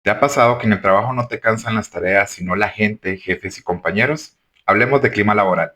¿Te ha pasado que en el trabajo no te cansan las tareas, sino la gente, jefes y compañeros? Hablemos de clima laboral.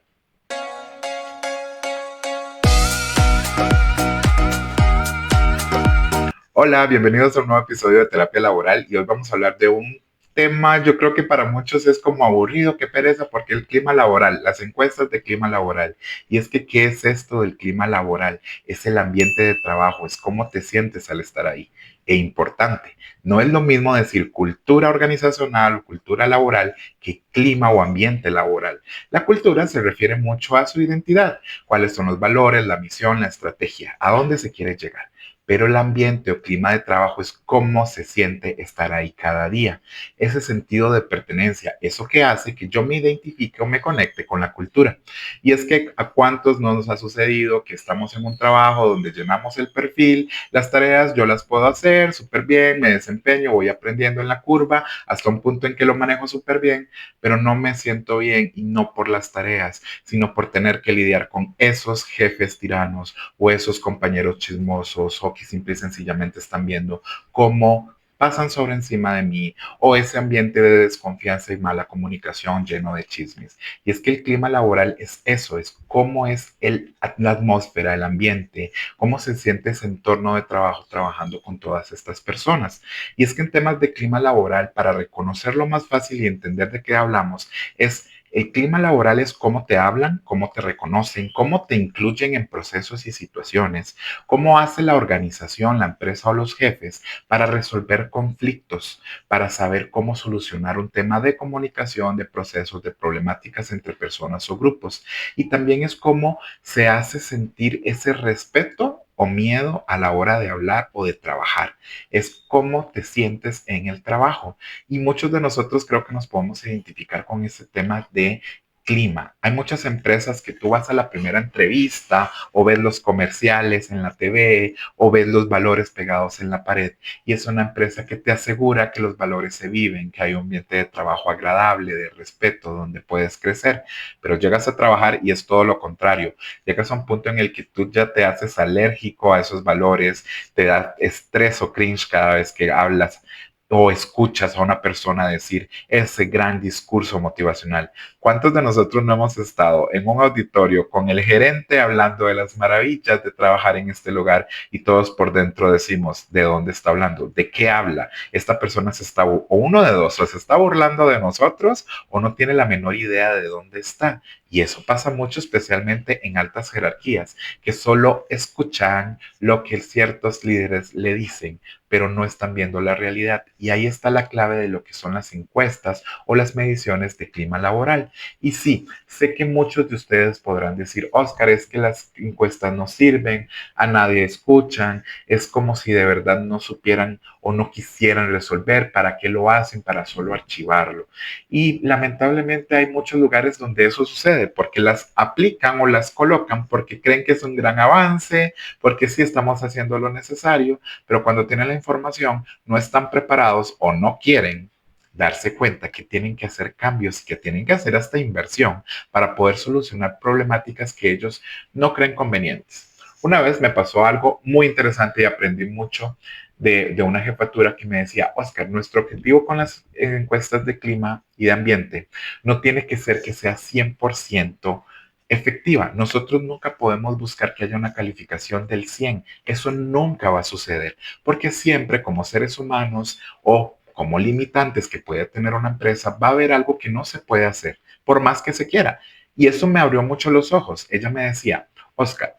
Hola, bienvenidos a un nuevo episodio de Terapia Laboral y hoy vamos a hablar de un tema, yo creo que para muchos es como aburrido, qué pereza, porque el clima laboral, las encuestas de clima laboral. Y es que, ¿qué es esto del clima laboral? Es el ambiente de trabajo, es cómo te sientes al estar ahí. E importante, no es lo mismo decir cultura organizacional o cultura laboral que clima o ambiente laboral. La cultura se refiere mucho a su identidad, cuáles son los valores, la misión, la estrategia, a dónde se quiere llegar, pero el ambiente o clima de trabajo es cómo se siente estar ahí cada día. Ese sentido de pertenencia, eso que hace que yo me identifique o me conecte con la cultura. Y es que a cuántos no nos ha sucedido que estamos en un trabajo donde llenamos el perfil, las tareas yo las puedo hacer súper bien, me desempeño, voy aprendiendo en la curva hasta un punto en que lo manejo súper bien, pero no me siento bien y no por las tareas, sino por tener que lidiar con esos jefes tiranos o esos compañeros chismosos o que simple y sencillamente están viendo cómo pasan sobre encima de mí o ese ambiente de desconfianza y mala comunicación lleno de chismes. Y es que el clima laboral es eso, es cómo es la atmósfera, el ambiente, cómo se siente ese entorno de trabajo trabajando con todas estas personas. Y es que en temas de clima laboral, para reconocerlo más fácil y entender de qué hablamos, es el clima laboral es cómo te hablan, cómo te reconocen, cómo te incluyen en procesos y situaciones, cómo hace la organización, la empresa o los jefes para resolver conflictos, para saber cómo solucionar un tema de comunicación, de procesos, de problemáticas entre personas o grupos. Y también es cómo se hace sentir ese respeto o miedo a la hora de hablar o de trabajar. Es cómo te sientes en el trabajo. Y muchos de nosotros creo que nos podemos identificar con ese tema de clima. Hay muchas empresas que tú vas a la primera entrevista o ves los comerciales en la TV o ves los valores pegados en la pared y es una empresa que te asegura que los valores se viven, que hay un ambiente de trabajo agradable, de respeto, donde puedes crecer, pero llegas a trabajar y es todo lo contrario. Llegas a un punto en el que tú ya te haces alérgico a esos valores, te da estrés o cringe cada vez que hablas o escuchas a una persona decir ese gran discurso motivacional. ¿Cuántos de nosotros no hemos estado en un auditorio con el gerente hablando de las maravillas de trabajar en este lugar y todos por dentro decimos, ¿de dónde está hablando? ¿De qué habla? Esta persona se está, o uno de dos, o se está burlando de nosotros o no tiene la menor idea de dónde está. Y eso pasa mucho, especialmente en altas jerarquías, que solo escuchan lo que ciertos líderes le dicen, pero no están viendo la realidad. Y ahí está la clave de lo que son las encuestas o las mediciones de clima laboral. Y sí, sé que muchos de ustedes podrán decir, Oscar, es que las encuestas no sirven, a nadie escuchan, es como si de verdad no supieran o no quisieran resolver, ¿para qué lo hacen? Para solo archivarlo. Y lamentablemente hay muchos lugares donde eso sucede, porque las aplican o las colocan porque creen que es un gran avance, porque sí estamos haciendo lo necesario, pero cuando tienen la información no están preparados o no quieren darse cuenta que tienen que hacer cambios y que tienen que hacer hasta inversión para poder solucionar problemáticas que ellos no creen convenientes. Una vez me pasó algo muy interesante y aprendí mucho de una jefatura que me decía, Oscar, nuestro objetivo con las encuestas de clima y de ambiente no tiene que ser que sea 100% efectiva. Nosotros nunca podemos buscar que haya una calificación del 100. Eso nunca va a suceder, porque siempre como seres humanos o como limitantes que puede tener una empresa, va a haber algo que no se puede hacer, por más que se quiera. Y eso me abrió mucho los ojos. Ella me decía, Oscar,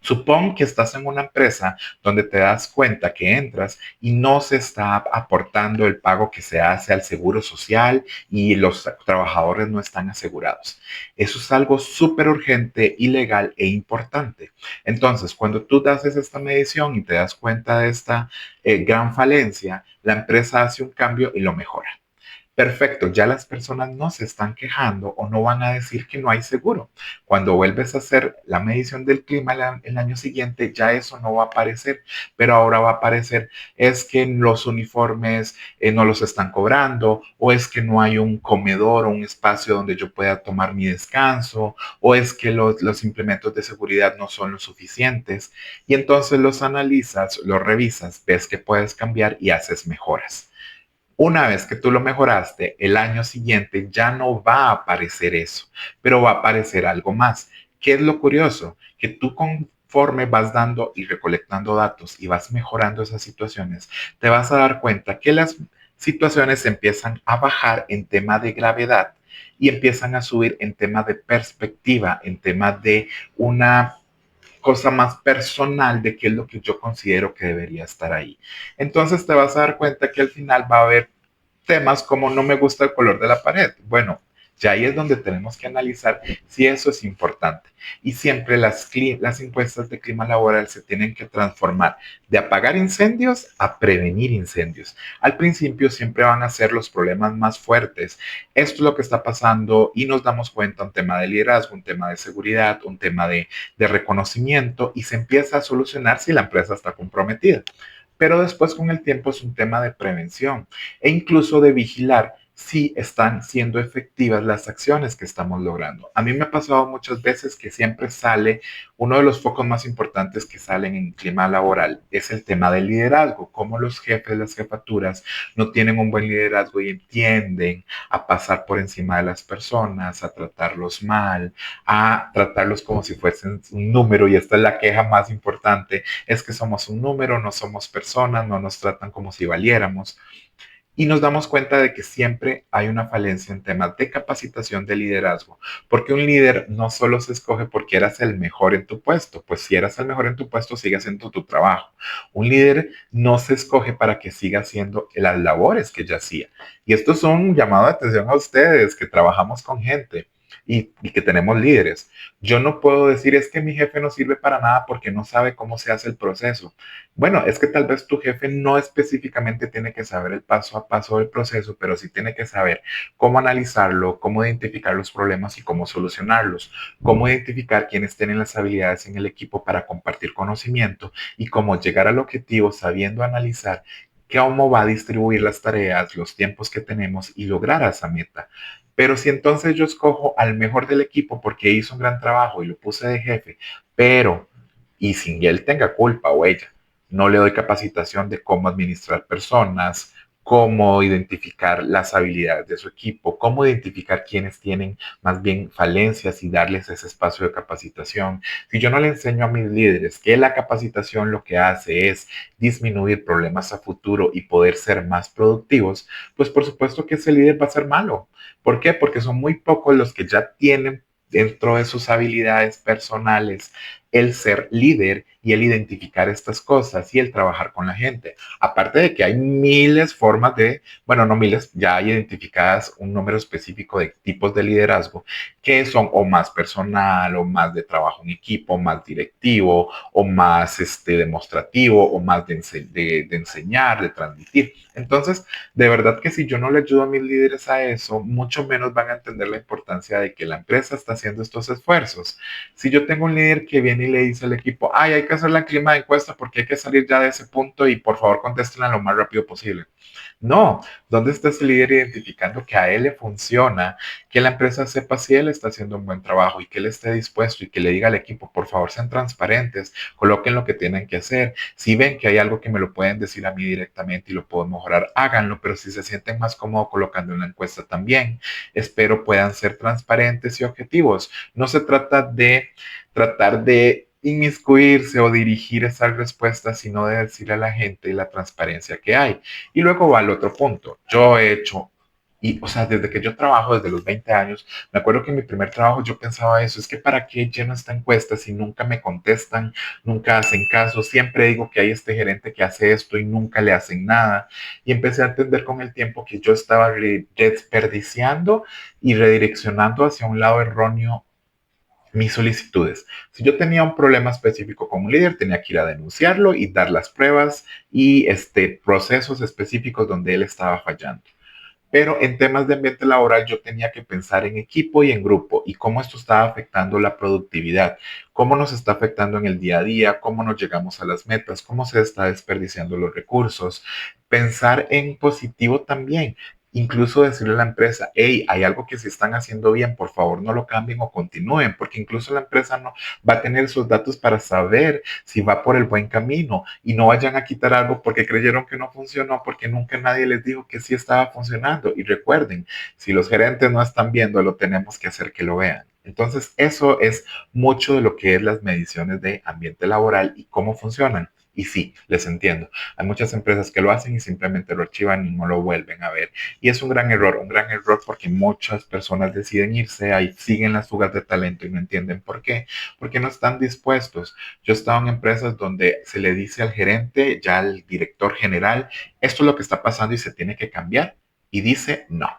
supón que estás en una empresa donde te das cuenta que entras y no se está aportando el pago que se hace al seguro social y los trabajadores no están asegurados. Eso es algo súper urgente, ilegal e importante. Entonces, cuando tú haces esta medición y te das cuenta de esta gran falencia, la empresa hace un cambio y lo mejora. Perfecto, ya las personas no se están quejando o no van a decir que no hay seguro. Cuando vuelves a hacer la medición del clima el año siguiente, ya eso no va a aparecer, pero ahora va a aparecer es que los uniformes no los están cobrando, o es que no hay un comedor o un espacio donde yo pueda tomar mi descanso, o es que los implementos de seguridad no son lo suficientes. Y entonces los analizas, los revisas, ves que puedes cambiar y haces mejoras. Una vez que tú lo mejoraste, el año siguiente ya no va a aparecer eso, pero va a aparecer algo más. ¿Qué es lo curioso? Que tú conforme vas dando y recolectando datos y vas mejorando esas situaciones, te vas a dar cuenta que las situaciones empiezan a bajar en tema de gravedad y empiezan a subir en tema de perspectiva, en tema de una cosa más personal de qué es lo que yo considero que debería estar ahí. Entonces te vas a dar cuenta que al final va a haber temas como no me gusta el color de la pared. Bueno, ya ahí es donde tenemos que analizar si eso es importante. Y siempre las encuestas de clima laboral se tienen que transformar de apagar incendios a prevenir incendios. Al principio siempre van a ser los problemas más fuertes. Esto es lo que está pasando y nos damos cuenta un tema de liderazgo, un tema de seguridad, un tema de reconocimiento y se empieza a solucionar si la empresa está comprometida. Pero después con el tiempo es un tema de prevención e incluso de vigilar si están siendo efectivas las acciones que estamos logrando. A mí me ha pasado muchas veces que siempre sale, uno de los focos más importantes que salen en clima laboral es el tema del liderazgo, cómo los jefes, las jefaturas no tienen un buen liderazgo y tienden a pasar por encima de las personas, a tratarlos mal, a tratarlos como si fuesen un número, y esta es la queja más importante, es que somos un número, no somos personas, no nos tratan como si valiéramos. Y nos damos cuenta de que siempre hay una falencia en temas de capacitación de liderazgo, porque un líder no solo se escoge porque eras el mejor en tu puesto, pues si eras el mejor en tu puesto, sigue haciendo tu trabajo. Un líder no se escoge para que siga haciendo las labores que ya hacía. Y esto es un llamado de atención a ustedes que trabajamos con gente y que tenemos líderes. Yo no puedo decir es que mi jefe no sirve para nada porque no sabe cómo se hace el proceso. Bueno, es que tal vez tu jefe no específicamente tiene que saber el paso a paso del proceso, pero sí tiene que saber cómo analizarlo, cómo identificar los problemas y cómo solucionarlos, cómo identificar quiénes tienen las habilidades en el equipo para compartir conocimiento y cómo llegar al objetivo sabiendo analizar cómo va a distribuir las tareas, los tiempos que tenemos y lograr esa meta. Pero si entonces yo escojo al mejor del equipo porque hizo un gran trabajo y lo puse de jefe, pero y sin que él tenga culpa o ella, no le doy capacitación de cómo administrar personas, cómo identificar las habilidades de su equipo, cómo identificar quienes tienen más bien falencias y darles ese espacio de capacitación. Si yo no le enseño a mis líderes que la capacitación lo que hace es disminuir problemas a futuro y poder ser más productivos, pues por supuesto que ese líder va a ser malo. ¿Por qué? Porque son muy pocos los que ya tienen dentro de sus habilidades personales el ser líder y el identificar estas cosas y el trabajar con la gente. Aparte de que hay miles formas de, bueno, no miles, ya hay identificadas un número específico de tipos de liderazgo que son o más personal o más de trabajo en equipo, más directivo o más demostrativo o más de enseñar, de transmitir. Entonces, de verdad que si yo no le ayudo a mis líderes a eso, mucho menos van a entender la importancia de que la empresa está haciendo estos esfuerzos. Si yo tengo un líder que viene y le dice al equipo, ay, hay que hacer la clima de encuesta porque hay que salir ya de ese punto y por favor contéstenla lo más rápido posible. No, ¿dónde está ese líder identificando que a él le funciona, que la empresa sepa si él está haciendo un buen trabajo y que él esté dispuesto y que le diga al equipo, por favor, sean transparentes, coloquen lo que tienen que hacer. Si ven que hay algo que me lo pueden decir a mí directamente y lo puedo mejorar, háganlo, pero si se sienten más cómodos colocando en la encuesta también, espero puedan ser transparentes y objetivos. No se trata de tratar de inmiscuirse o dirigir esas respuestas, sino de decirle a la gente la transparencia que hay. Y luego va al otro punto. Yo he hecho, y o sea, desde que yo trabajo, desde los 20 años, me acuerdo que en mi primer trabajo yo pensaba eso, es que para qué lleno esta encuesta si nunca me contestan, nunca hacen caso, siempre digo que hay este gerente que hace esto y nunca le hacen nada. Y empecé a entender con el tiempo que yo estaba desperdiciando y redireccionando hacia un lado erróneo mis solicitudes. Si yo tenía un problema específico con un líder, tenía que ir a denunciarlo y dar las pruebas y procesos específicos donde él estaba fallando. Pero en temas de ambiente laboral yo tenía que pensar en equipo y en grupo y cómo esto estaba afectando la productividad, cómo nos está afectando en el día a día, cómo nos llegamos a las metas, cómo se está desperdiciando los recursos. Pensar en positivo también. incluso decirle a la empresa, hey, hay algo que se están haciendo bien, por favor no lo cambien o continúen, porque incluso la empresa no va a tener sus datos para saber si va por el buen camino y no vayan a quitar algo porque creyeron que no funcionó, porque nunca nadie les dijo que sí estaba funcionando. Y recuerden, si los gerentes no están viendo, lo tenemos que hacer que lo vean. Entonces, eso es mucho de lo que es las mediciones de ambiente laboral y cómo funcionan. Y sí, les entiendo. Hay muchas empresas que lo hacen y simplemente lo archivan y no lo vuelven a ver. Y es un gran error porque muchas personas deciden irse, ahí siguen las fugas de talento y no entienden por qué, porque no están dispuestos. Yo he estado en empresas donde se le dice al gerente, ya al director general, esto es lo que está pasando y se tiene que cambiar. Y dice, no.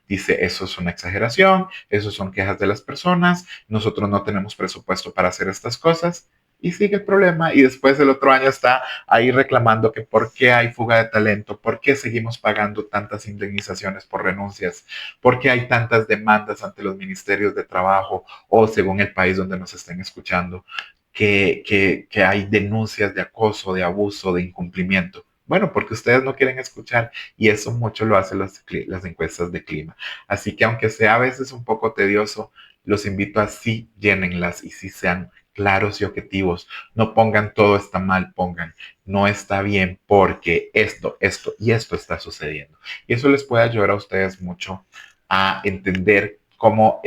Dice, eso es una exageración, eso son quejas de las personas, nosotros no tenemos presupuesto para hacer estas cosas y sigue el problema y después el otro año está ahí reclamando que por qué hay fuga de talento, por qué seguimos pagando tantas indemnizaciones por renuncias, por qué hay tantas demandas ante los ministerios de trabajo o según el país donde nos estén escuchando, que hay denuncias de acoso, de abuso, de incumplimiento. Bueno, porque ustedes no quieren escuchar y eso mucho lo hacen las encuestas de clima. Así que aunque sea a veces un poco tedioso, los invito a sí llénenlas y sí sean claros y objetivos. No pongan todo está mal, pongan no está bien porque esto y esto está sucediendo. Y eso les puede ayudar a ustedes mucho a entender cómo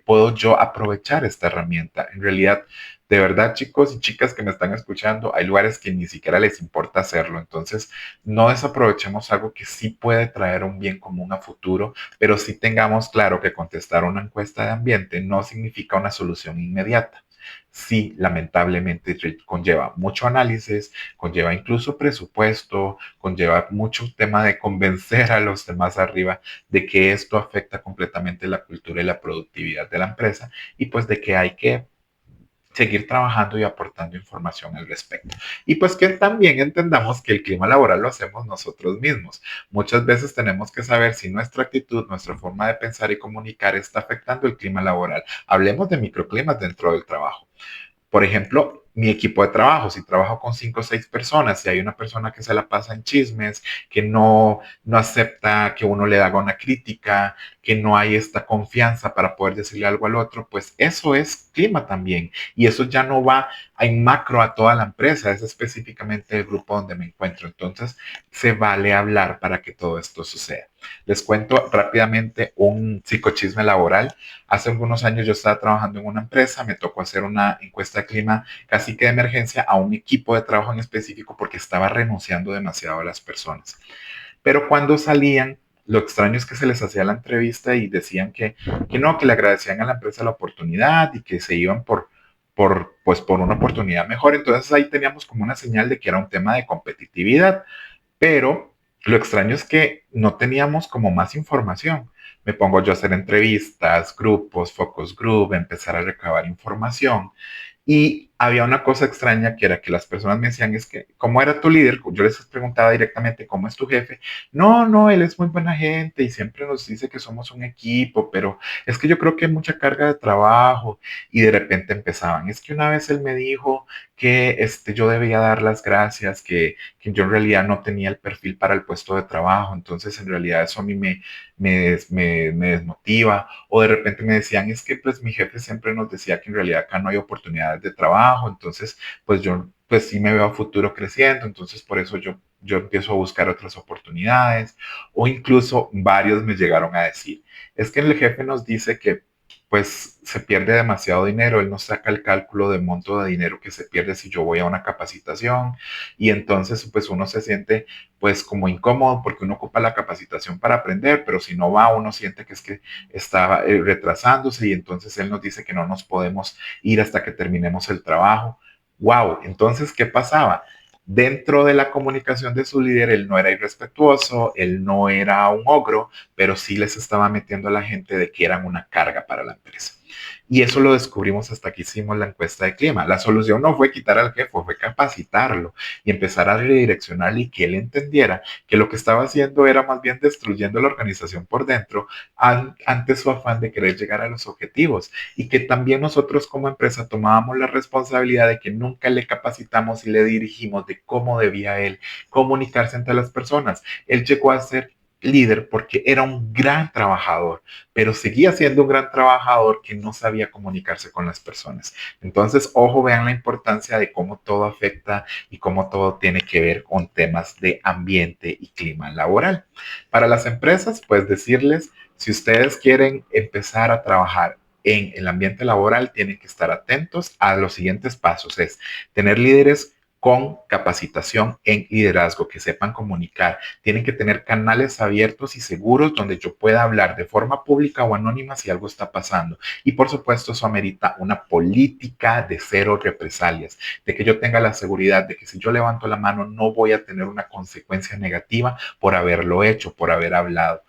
puedo yo aprovechar esta herramienta. En realidad, de verdad, chicos y chicas que me están escuchando, hay lugares que ni siquiera les importa hacerlo. Entonces, no desaprovechemos algo que sí puede traer un bien común a futuro, pero sí tengamos claro que contestar una encuesta de ambiente no significa una solución inmediata. Sí, lamentablemente conlleva mucho análisis, conlleva incluso presupuesto, conlleva mucho tema de convencer a los demás arriba de que esto afecta completamente la cultura y la productividad de la empresa y pues de que hay que seguir trabajando y aportando información al respecto. Y pues que también entendamos que el clima laboral lo hacemos nosotros mismos. Muchas veces tenemos que saber si nuestra actitud, nuestra forma de pensar y comunicar está afectando el clima laboral. Hablemos de microclimas dentro del trabajo. Por ejemplo, mi equipo de trabajo, si trabajo con 5 o 6 personas, si hay una persona que se la pasa en chismes, que no acepta que uno le haga una crítica, que no hay esta confianza para poder decirle algo al otro, pues eso es clima también. Y eso ya no va en macro a toda la empresa, es específicamente el grupo donde me encuentro. Entonces, se vale hablar para que todo esto suceda. Les cuento rápidamente un psicochisme laboral. Hace algunos años yo estaba trabajando en una empresa, me tocó hacer una encuesta de clima casi que de emergencia a un equipo de trabajo en específico porque estaba renunciando demasiado a las personas. Pero cuando salían, lo extraño es que se les hacía la entrevista y decían que no, que le agradecían a la empresa la oportunidad y que se iban pues, por una oportunidad mejor. Entonces ahí teníamos como una señal de que era un tema de competitividad. Pero lo extraño es que no teníamos como más información. Me pongo yo a hacer entrevistas, grupos, focus group, empezar a recabar información. Y había una cosa extraña que era que las personas me decían, es que, ¿cómo era tu líder? Yo les preguntaba directamente, ¿cómo es tu jefe? No, no, él es muy buena gente y siempre nos dice que somos un equipo, pero es que yo creo que hay mucha carga de trabajo. Y de repente empezaban, es que una vez él me dijo que yo debía dar las gracias, que yo en realidad no tenía el perfil para el puesto de trabajo, entonces en realidad eso a mí me desmotiva. O de repente me decían, es que pues mi jefe siempre nos decía que en realidad acá no hay oportunidades de trabajo, entonces pues yo pues sí me veo a futuro creciendo, entonces por eso yo empiezo a buscar otras oportunidades. O incluso varios me llegaron a decir, es que el jefe nos dice que pues se pierde demasiado dinero, él nos saca el cálculo de monto de dinero que se pierde si yo voy a una capacitación y entonces pues uno se siente pues como incómodo porque uno ocupa la capacitación para aprender, pero si no va uno siente que es que está retrasándose y entonces él nos dice que no nos podemos ir hasta que terminemos el trabajo. Wow, entonces, ¿qué pasaba? Dentro de la comunicación de su líder, él no era irrespetuoso, él no era un ogro, pero sí les estaba metiendo a la gente de que eran una carga para la empresa. Y eso lo descubrimos hasta que hicimos la encuesta de clima. La solución no fue quitar al jefe, fue capacitarlo y empezar a redireccionarle y que él entendiera que lo que estaba haciendo era más bien destruyendo la organización por dentro ante su afán de querer llegar a los objetivos y que también nosotros como empresa tomábamos la responsabilidad de que nunca le capacitamos y le dirigimos de cómo debía él comunicarse entre las personas. Él llegó a ser líder porque era un gran trabajador, pero seguía siendo un gran trabajador que no sabía comunicarse con las personas. Entonces, ojo, vean la importancia de cómo todo afecta y cómo todo tiene que ver con temas de ambiente y clima laboral. Para las empresas, pues decirles, si ustedes quieren empezar a trabajar en el ambiente laboral, tienen que estar atentos a los siguientes pasos. Es tener líderes con capacitación en liderazgo, que sepan comunicar. Tienen que tener canales abiertos y seguros donde yo pueda hablar de forma pública o anónima si algo está pasando. Y por supuesto, eso amerita una política de cero represalias, de que yo tenga la seguridad de que si yo levanto la mano no voy a tener una consecuencia negativa por haberlo hecho, por haber hablado.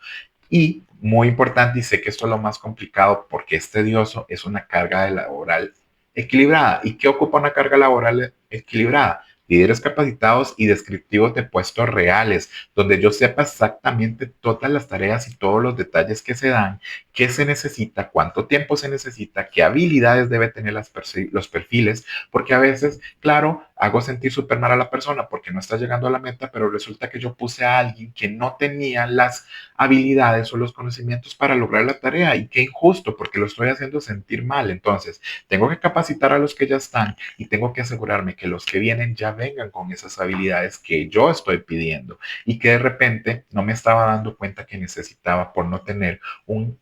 Y muy importante, y sé que esto es lo más complicado porque es tedioso, es una carga laboral equilibrada. ¿Y qué ocupa una carga laboral equilibrada? Líderes capacitados y descriptivos de puestos reales, donde yo sepa exactamente todas las tareas y todos los detalles que se dan, qué se necesita, cuánto tiempo se necesita, qué habilidades debe tener los perfiles, porque a veces, claro, hago sentir súper mal a la persona porque no está llegando a la meta, pero resulta que yo puse a alguien que no tenía las habilidades o los conocimientos para lograr la tarea y qué injusto porque lo estoy haciendo sentir mal. Entonces, tengo que capacitar a los que ya están y tengo que asegurarme que los que vienen ya vengan con esas habilidades que yo estoy pidiendo y que de repente no me estaba dando cuenta que necesitaba por no tener un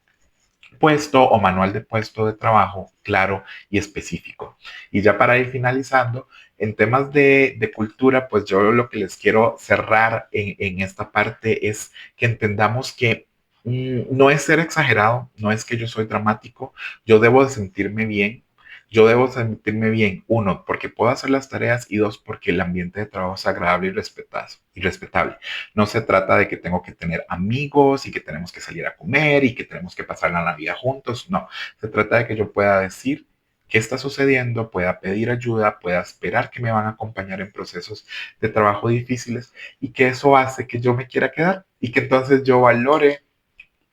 puesto o manual de puesto de trabajo claro y específico. Y ya para ir finalizando, en temas de cultura, pues yo lo que les quiero cerrar en esta parte es que entendamos que no es ser exagerado, no es que yo soy dramático, yo debo de sentirme bien. Yo debo sentirme bien, uno, porque puedo hacer las tareas y dos, porque el ambiente de trabajo es agradable y respetable. No se trata de que tengo que tener amigos y que tenemos que salir a comer y que tenemos que pasar la Navidad juntos. No, se trata de que yo pueda decir qué está sucediendo, pueda pedir ayuda, pueda esperar que me van a acompañar en procesos de trabajo difíciles y que eso hace que yo me quiera quedar y que entonces yo valore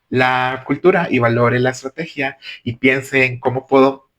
la cultura y valore la estrategia y piense en cómo puedo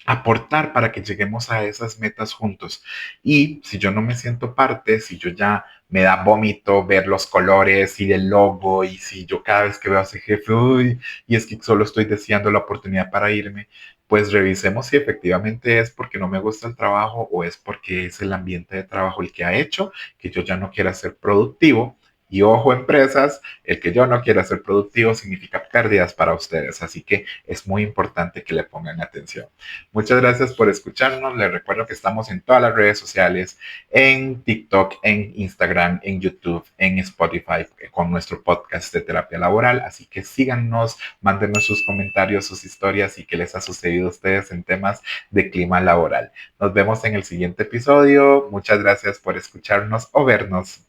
aportar para que lleguemos a esas metas juntos. Y si yo no me siento parte, si yo ya me da vómito ver los colores y el logo, y si yo cada vez que veo a ese jefe, uy, y es que solo estoy deseando la oportunidad para irme, pues revisemos si efectivamente es porque no me gusta el trabajo o es porque es el ambiente de trabajo el que ha hecho que yo ya no quiera ser productivo. Y ojo, empresas, el que yo no quiera ser productivo significa pérdidas para ustedes, así que es muy importante que le pongan atención. Muchas gracias por escucharnos. Les recuerdo que estamos en todas las redes sociales, en TikTok, en Instagram, en YouTube, en Spotify, con nuestro podcast de terapia laboral. Así que síganos, mándenos sus comentarios, sus historias y qué les ha sucedido a ustedes en temas de clima laboral. Nos vemos en el siguiente episodio. Muchas gracias por escucharnos o vernos.